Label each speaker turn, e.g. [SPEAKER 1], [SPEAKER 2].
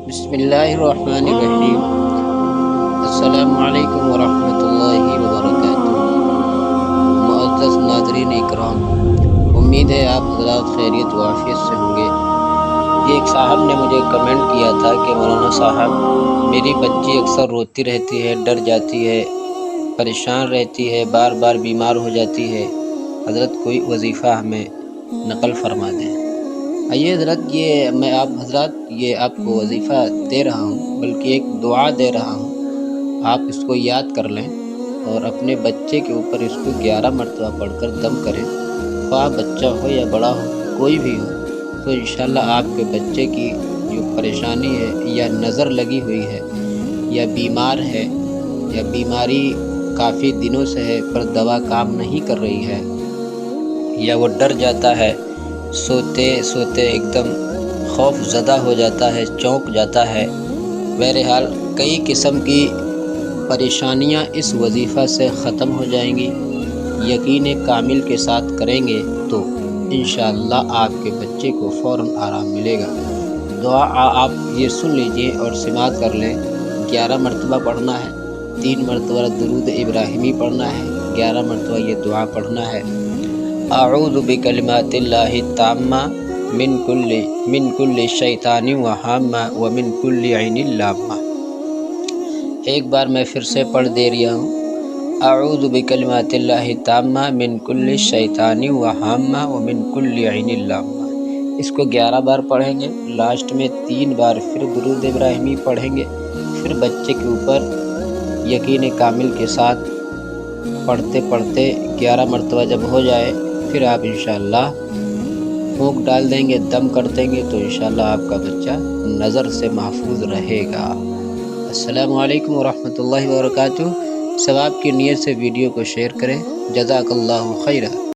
[SPEAKER 1] بسم اللہ الرحمن الرحیم۔ السلام علیکم ورحمۃ اللہ وبرکاتہ۔ معزز ناظرین اکرام، امید ہے آپ حضرات خیریت و عافیت سے ہوں گے۔ یہ ایک صاحب نے مجھے کمنٹ کیا تھا کہ مولانا صاحب، میری بچی اکثر روتی رہتی ہے، ڈر جاتی ہے، پریشان رہتی ہے، بار بار بیمار ہو جاتی ہے، حضرت کوئی وظیفہ ہمیں نقل فرما دیں۔ آئیے حضرت، میں آپ کو وظیفہ دے رہا ہوں، بلکہ ایک دعا دے رہا ہوں۔ آپ اس کو یاد کر لیں اور اپنے بچے کے اوپر اس کو 11 مرتبہ پڑھ کر دم کریں، خواہ بچہ ہو یا بڑا ہو، کوئی بھی ہو، تو انشاءاللہ آپ کے بچے کی جو پریشانی ہے، یا نظر لگی ہوئی ہے، یا بیمار ہے، یا بیماری کافی دنوں سے ہے پر دوا کام نہیں کر رہی ہے، یا وہ ڈر جاتا ہے، سوتے سوتے ایک دم خوف زدہ ہو جاتا ہے، چونک جاتا ہے، بہرحال کئی قسم کی پریشانیاں اس وظیفہ سے ختم ہو جائیں گی۔ یقین کامل کے ساتھ کریں گے تو انشاءاللہ آپ کے بچے کو فوراً آرام ملے گا۔ دعا آپ یہ سن لیجئے اور سماعت کر لیں۔ 11 مرتبہ پڑھنا ہے، 3 مرتبہ درود ابراہیمی پڑھنا ہے، 11 مرتبہ یہ دعا پڑھنا ہے۔ اعوذ بکلمات اللہ التامہ من کل شیطان وہامہ ومن کل عین لامہ۔ ایک بار میں پھر سے پڑھ دے رہا ہوں۔ اعوذ بکلمات اللہ التامہ من کل شیطان وہامہ ومن کل عین لامہ۔ اس کو 11 بار پڑھیں گے، لاسٹ میں 3 بار پھر درود ابراہیمی پڑھیں گے، پھر بچے کے اوپر یقین کامل کے ساتھ پڑھتے پڑھتے 11 مرتبہ جب ہو جائے، پھر آپ انشاءاللہ پھونک ڈال دیں گے، دم کر دیں گے، تو انشاءاللہ آپ کا بچہ نظر سے محفوظ رہے گا۔ السلام علیکم ورحمۃ اللہ وبرکاتہ۔ ثواب کی نیت سے ویڈیو کو شیئر کریں۔ جزاک اللہ خیرہ۔